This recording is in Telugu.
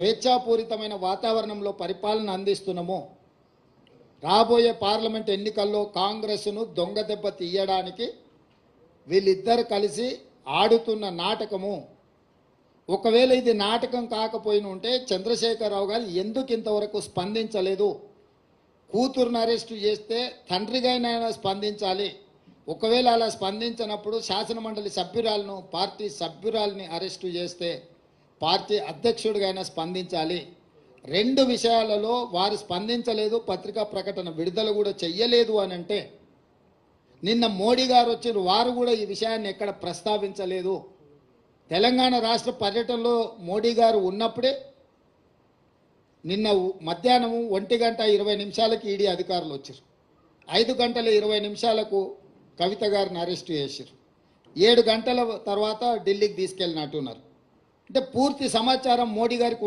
స్వేచ్ఛాపూరితమైన వాతావరణంలో పరిపాలన అందిస్తున్నామో రాబోయే పార్లమెంట్ ఎన్నికల్లో కాంగ్రెస్ను దొంగ దెబ్బ తీయడానికి వీళ్ళిద్దరు కలిసి ఆడుతున్న నాటకము. ఒకవేళ ఇది నాటకం కాకపోయిన ఉంటే చంద్రశేఖరరావు గారు ఎందుకు ఇంతవరకు స్పందించలేదు? కూతురును అరెస్టు చేస్తే తండ్రిగానైనా స్పందించాలి. ఒకవేళ అలా స్పందించినప్పుడు శాసనమండలి సభ్యురాలను, పార్టీ సభ్యురాలని అరెస్టు చేస్తే పార్టీ అధ్యక్షుడిగా స్పందించాలి. రెండు విషయాలలో వారు స్పందించలేదు, పత్రికా ప్రకటన విడుదల కూడా చెయ్యలేదు అని అంటే, నిన్న మోడీ గారు వచ్చి వారు కూడా ఈ విషయాన్ని ఎక్కడ ప్రస్తావించలేదు. తెలంగాణ రాష్ట్ర పర్యటనలో మోడీ గారు ఉన్నప్పుడే నిన్న మధ్యాహ్నం 1:20 ఈడీ అధికారులు వచ్చారు. 5:20 కవిత గారిని అరెస్టు చేశారు. 7 గంటల తర్వాత ఢిల్లీకి తీసుకెళ్ళినట్టున్నారు. అంటే పూర్తి సమాచారం మోడీ గారికి